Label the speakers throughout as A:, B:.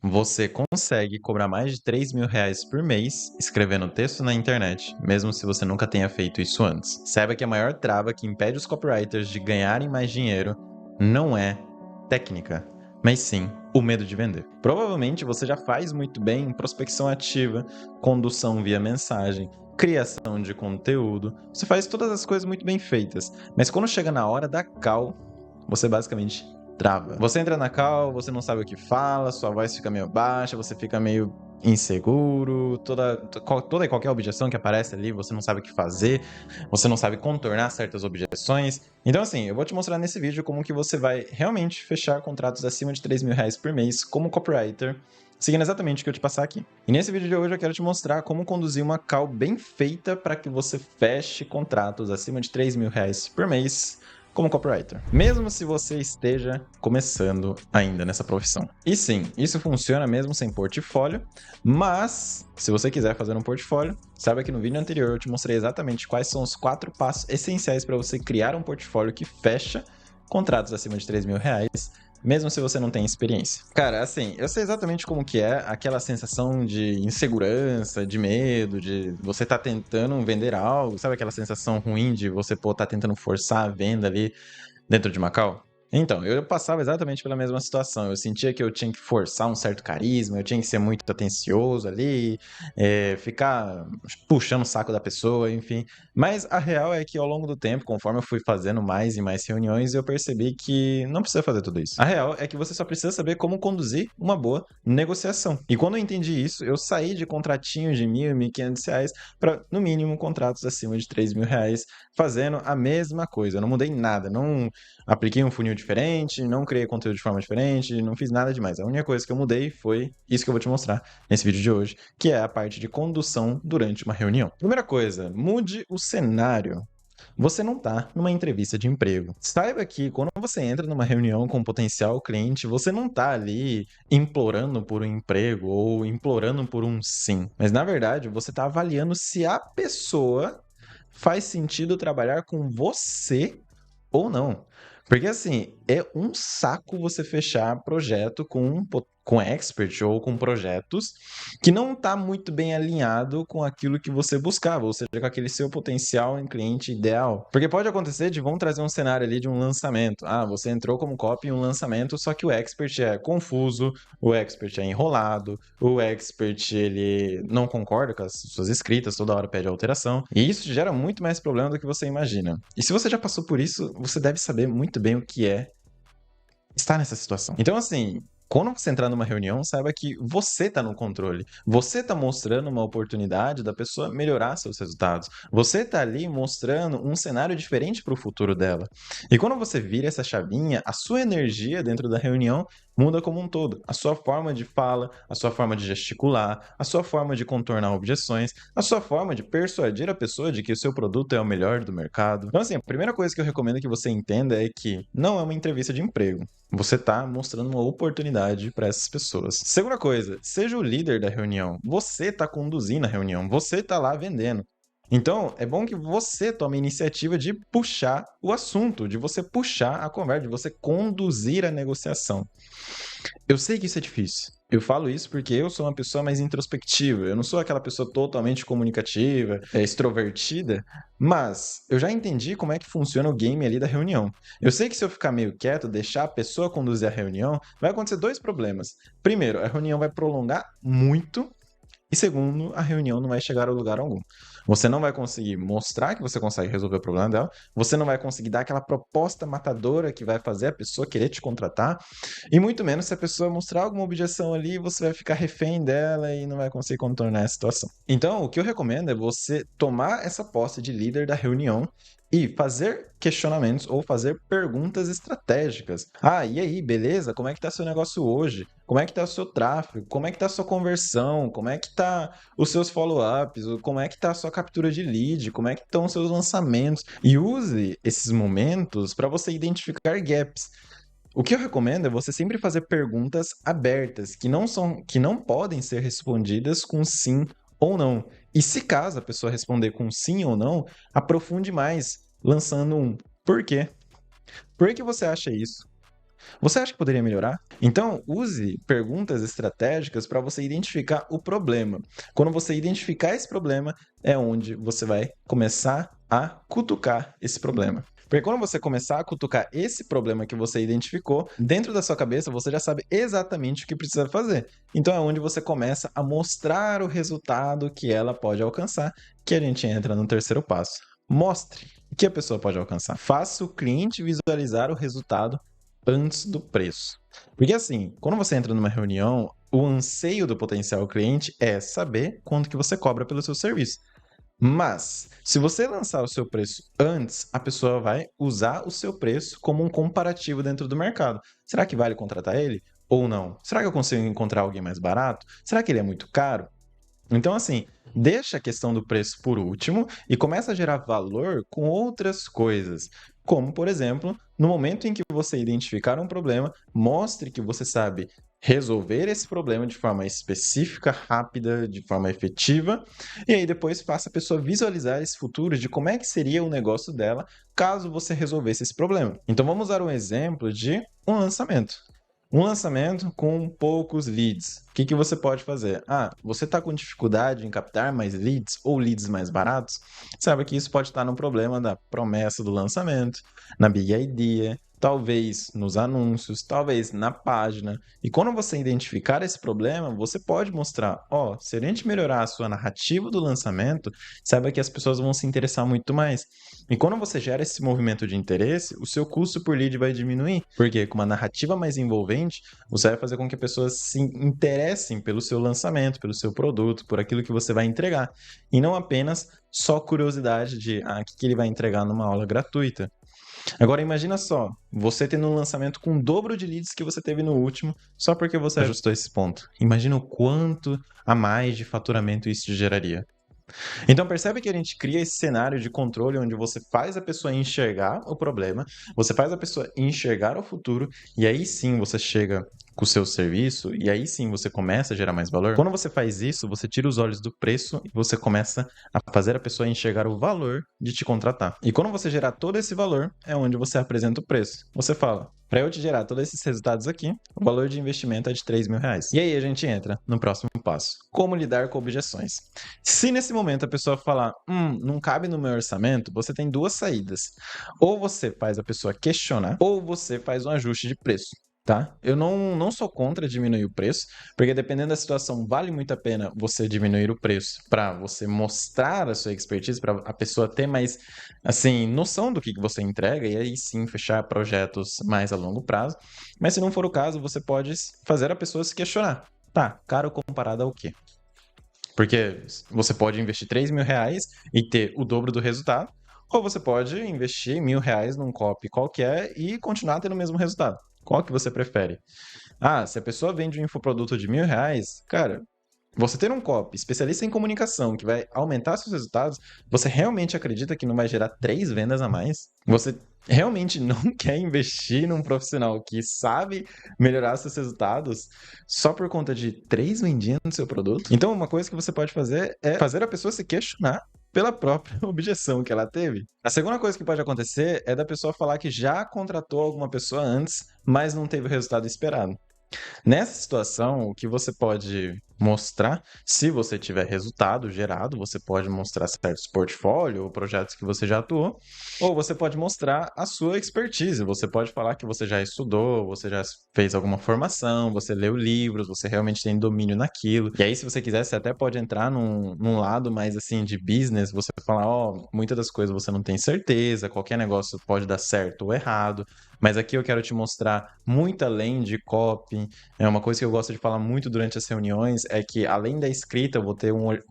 A: Você consegue cobrar mais de R$ 3.000 por mês escrevendo texto na internet, mesmo se você nunca tenha feito isso antes. Saiba que a maior trava que impede os copywriters de ganharem mais dinheiro não é técnica, mas sim o medo de vender. Provavelmente você já faz muito bem prospecção ativa, condução via mensagem, criação de conteúdo, você faz todas as coisas muito bem feitas, mas quando chega na hora da call, você basicamente trava. Você entra na call, você não sabe o que fala, sua voz fica meio baixa, você fica meio inseguro, toda e qualquer objeção que aparece ali, você não sabe o que fazer, você não sabe contornar certas objeções. Então, assim, eu vou te mostrar nesse vídeo como que você vai realmente fechar contratos acima de R$ 3.000 por mês como copywriter, seguindo exatamente o que eu te passar aqui. E nesse vídeo de hoje eu quero te mostrar como conduzir uma call bem feita para que você feche contratos acima de R$ 3.000 por mês como copywriter, mesmo se você esteja começando ainda nessa profissão. E sim, isso funciona mesmo sem portfólio, mas se você quiser fazer um portfólio, saiba que no vídeo anterior eu te mostrei exatamente quais são os 4 passos essenciais para você criar um portfólio que fecha contratos acima de R$ 3.000, mesmo se você não tem experiência. Cara, assim, eu sei exatamente como que é aquela sensação de insegurança, de medo, de você tá tentando vender algo, sabe aquela sensação ruim de você, tá tentando forçar a venda ali dentro de Macau? Então, eu passava exatamente pela mesma situação. Eu sentia que eu tinha que forçar um certo carisma, eu tinha que ser muito atencioso ali, ficar puxando o saco da pessoa, enfim. Mas a real é que ao longo do tempo, conforme eu fui fazendo mais e mais reuniões, eu percebi que não precisa fazer tudo isso. A real é que você só precisa saber como conduzir uma boa negociação. E quando eu entendi isso, eu saí de contratinhos de R$ 1.000, R$ 1.500 para, no mínimo, contratos acima de R$ 3.000, fazendo a mesma coisa. Eu não mudei nada, não apliquei um funil diferente, não criei conteúdo de forma diferente, não fiz nada demais. A única coisa que eu mudei foi isso que eu vou te mostrar nesse vídeo de hoje, que é a parte de condução durante uma reunião. Primeira coisa, mude o cenário. Você não está numa entrevista de emprego. Saiba que quando você entra numa reunião com um potencial cliente, você não está ali implorando por um emprego ou implorando por um sim. Mas na verdade, você está avaliando se a pessoa faz sentido trabalhar com você ou não. Porque assim, é um saco você fechar projeto com expert ou com projetos que não está muito bem alinhado com aquilo que você buscava, ou seja, com aquele seu potencial em cliente ideal. Porque pode acontecer de vão trazer um cenário ali de um lançamento. Ah, você entrou como copy em um lançamento, só que o expert é confuso, o expert é enrolado, o expert ele não concorda com as suas escritas, toda hora pede alteração. E isso gera muito mais problema do que você imagina. E se você já passou por isso, você deve saber muito bem o que é estar nessa situação. Então, assim, quando você entrar numa reunião, saiba que você está no controle. Você está mostrando uma oportunidade da pessoa melhorar seus resultados. Você está ali mostrando um cenário diferente para o futuro dela. E quando você vira essa chavinha, a sua energia dentro da reunião muda como um todo. A sua forma de fala, a sua forma de gesticular, a sua forma de contornar objeções, a sua forma de persuadir a pessoa de que o seu produto é o melhor do mercado. Então, assim, a primeira coisa que eu recomendo que você entenda é que não é uma entrevista de emprego. Você está mostrando uma oportunidade para essas pessoas. Segunda coisa, seja o líder da reunião. Você está conduzindo a reunião, você está lá vendendo. Então, é bom que você tome a iniciativa de puxar o assunto, de você puxar a conversa, de você conduzir a negociação. Eu sei que isso é difícil. Eu falo isso porque eu sou uma pessoa mais introspectiva. Eu não sou aquela pessoa totalmente comunicativa, extrovertida, mas eu já entendi como é que funciona o game ali da reunião. Eu sei que se eu ficar meio quieto, deixar a pessoa conduzir a reunião, vai acontecer 2 problemas. Primeiro, a reunião vai prolongar muito. E segundo, a reunião não vai chegar a lugar algum. Você não vai conseguir mostrar que você consegue resolver o problema dela, você não vai conseguir dar aquela proposta matadora que vai fazer a pessoa querer te contratar, e muito menos se a pessoa mostrar alguma objeção ali, você vai ficar refém dela e não vai conseguir contornar a situação. Então, o que eu recomendo é você tomar essa posse de líder da reunião e fazer questionamentos ou fazer perguntas estratégicas. Ah, e aí, beleza? Como é que tá seu negócio hoje? Como é que tá o seu tráfego? Como é que tá a sua conversão? Como é que tá os seus follow-ups? Como é que tá a sua captura de lead? Como é que estão os seus lançamentos? E use esses momentos para você identificar gaps. O que eu recomendo é você sempre fazer perguntas abertas, que não podem ser respondidas com sim ou não. E se caso a pessoa responder com sim ou não, aprofunde mais, lançando um por quê? Por que você acha isso? Você acha que poderia melhorar? Então, use perguntas estratégicas para você identificar o problema. Quando você identificar esse problema, é onde você vai começar a cutucar esse problema. Porque quando você começar a cutucar esse problema que você identificou, dentro da sua cabeça você já sabe exatamente o que precisa fazer. Então é onde você começa a mostrar o resultado que ela pode alcançar, que a gente entra no terceiro passo. Mostre o que a pessoa pode alcançar. Faça o cliente visualizar o resultado antes do preço. Porque assim, quando você entra numa reunião, o anseio do potencial cliente é saber quanto que você cobra pelo seu serviço. Mas, se você lançar o seu preço antes, a pessoa vai usar o seu preço como um comparativo dentro do mercado. Será que vale contratar ele ou não? Será que eu consigo encontrar alguém mais barato? Será que ele é muito caro? Então, assim, deixa a questão do preço por último e começa a gerar valor com outras coisas. Como, por exemplo, no momento em que você identificar um problema, mostre que você sabe resolver esse problema de forma específica, rápida, de forma efetiva, e aí depois faça a pessoa visualizar esse futuro de como é que seria o negócio dela caso você resolvesse esse problema. Então vamos usar um exemplo de um lançamento. Um lançamento com poucos leads. O que você pode fazer? Você está com dificuldade em captar mais leads ou leads mais baratos? Sabe que isso pode estar no problema da promessa do lançamento, na Big Idea, talvez nos anúncios, talvez na página. E quando você identificar esse problema, você pode mostrar, se a gente melhorar a sua narrativa do lançamento, saiba que as pessoas vão se interessar muito mais. E quando você gera esse movimento de interesse, o seu custo por lead vai diminuir, porque com uma narrativa mais envolvente, você vai fazer com que as pessoas se interessem pelo seu lançamento, pelo seu produto, por aquilo que você vai entregar, e não apenas só curiosidade de o que ele vai entregar numa aula gratuita. Agora imagina só, você tendo um lançamento com o dobro de leads que você teve no último, só porque você ajustou esse ponto. Imagina o quanto a mais de faturamento isso te geraria. Então percebe que a gente cria esse cenário de controle onde você faz a pessoa enxergar o problema, você faz a pessoa enxergar o futuro, e aí sim você chega com o seu serviço, e aí sim você começa a gerar mais valor. Quando você faz isso, você tira os olhos do preço e você começa a fazer a pessoa enxergar o valor de te contratar. E quando você gerar todo esse valor, é onde você apresenta o preço. Você fala, para eu te gerar todos esses resultados aqui, o valor de investimento é de R$3.000. E aí a gente entra no próximo passo. Como lidar com objeções? Se nesse momento a pessoa falar, não cabe no meu orçamento, você tem duas saídas. Ou você faz a pessoa questionar, ou você faz um ajuste de preço. Tá? Eu não sou contra diminuir o preço, porque dependendo da situação, vale muito a pena você diminuir o preço para você mostrar a sua expertise, para a pessoa ter mais assim, noção do que você entrega e aí sim fechar projetos mais a longo prazo. Mas se não for o caso, você pode fazer a pessoa se questionar. Tá, caro comparado ao quê? Porque você pode investir R$3.000 e ter o dobro do resultado, ou você pode investir R$1.000 num copy qualquer e continuar tendo o mesmo resultado. Qual que você prefere? Se a pessoa vende um infoproduto de R$1.000, cara, você ter um copy especialista em comunicação que vai aumentar seus resultados, você realmente acredita que não vai gerar 3 vendas a mais? Você realmente não quer investir num profissional que sabe melhorar seus resultados só por conta de 3 vendinhas no seu produto? Então, uma coisa que você pode fazer é fazer a pessoa se questionar pela própria objeção que ela teve. A segunda coisa que pode acontecer é da pessoa falar que já contratou alguma pessoa antes, mas não teve o resultado esperado. Nessa situação, o que você pode mostrar, se você tiver resultado gerado, você pode mostrar certos portfólios ou projetos que você já atuou, ou você pode mostrar a sua expertise. Você pode falar que você já estudou, você já fez alguma formação, você leu livros, você realmente tem domínio naquilo. E aí, se você quiser, você até pode entrar num lado mais assim de business, você falar, muitas das coisas você não tem certeza, qualquer negócio pode dar certo ou errado. Mas aqui eu quero te mostrar muito além de copy. Uma coisa que eu gosto de falar muito durante as reuniões é que, além da escrita, eu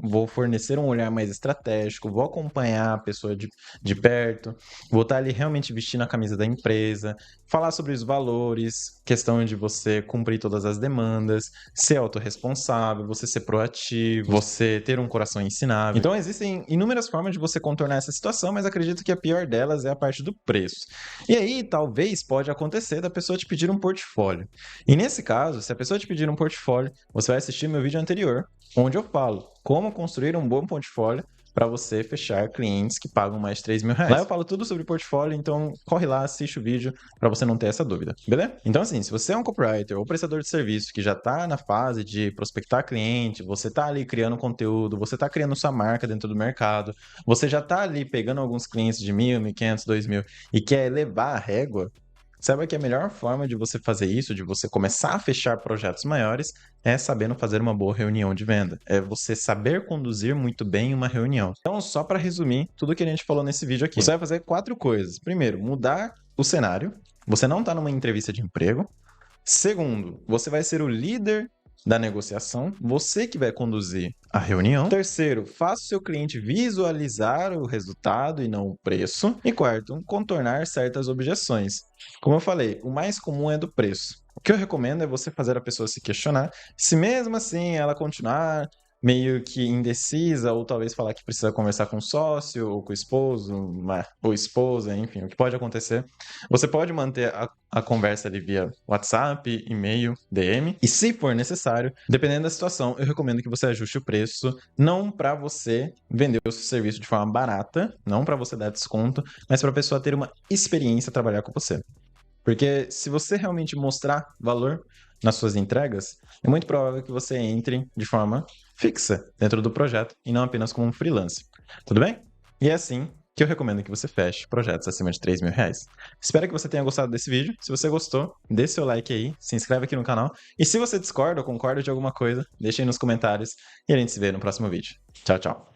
A: vou fornecer um olhar mais estratégico, vou acompanhar a pessoa de perto, vou estar ali realmente vestindo a camisa da empresa, falar sobre os valores, questão de você cumprir todas as demandas, ser autorresponsável, você ser proativo, você ter um coração ensinável. Então, existem inúmeras formas de você contornar essa situação, mas acredito que a pior delas é a parte do preço. E aí, talvez pode acontecer da pessoa te pedir um portfólio. E nesse caso, se a pessoa te pedir um portfólio, você vai assistir meu vídeo anterior, onde eu falo como construir um bom portfólio para você fechar clientes que pagam mais de 3 mil reais. Lá eu falo tudo sobre portfólio, então corre lá, assiste o vídeo para você não ter essa dúvida, beleza? Então assim, se você é um copywriter ou prestador de serviço que já está na fase de prospectar cliente, você está ali criando conteúdo, você está criando sua marca dentro do mercado, você já está ali pegando alguns clientes de 1.000, 1.500, 2.000 e quer elevar a régua, saiba que a melhor forma de você fazer isso, de você começar a fechar projetos maiores, é sabendo fazer uma boa reunião de venda. É você saber conduzir muito bem uma reunião. Então, só para resumir tudo que a gente falou nesse vídeo aqui. Você vai fazer 4 coisas. Primeiro, mudar o cenário. Você não está numa entrevista de emprego. Segundo, você vai ser o líder da negociação, você que vai conduzir a reunião. Terceiro, faça o seu cliente visualizar o resultado e não o preço. E quarto, contornar certas objeções. Como eu falei, o mais comum é do preço. O que eu recomendo é você fazer a pessoa se questionar se mesmo assim ela continuar meio que indecisa, ou talvez falar que precisa conversar com o sócio, ou com o esposo, ou esposa, enfim, o que pode acontecer. Você pode manter a conversa ali via WhatsApp, e-mail, DM, e se for necessário, dependendo da situação, eu recomendo que você ajuste o preço, não para você vender o seu serviço de forma barata, não para você dar desconto, mas para a pessoa ter uma experiência a trabalhar com você. Porque se você realmente mostrar valor nas suas entregas, é muito provável que você entre de forma fixa dentro do projeto e não apenas como um freelance. Tudo bem? E é assim que eu recomendo que você feche projetos acima de 3 mil reais. Espero que você tenha gostado desse vídeo. Se você gostou, dê seu like aí, se inscreve aqui no canal. E se você discorda ou concorda de alguma coisa, deixe aí nos comentários e a gente se vê no próximo vídeo. Tchau, tchau.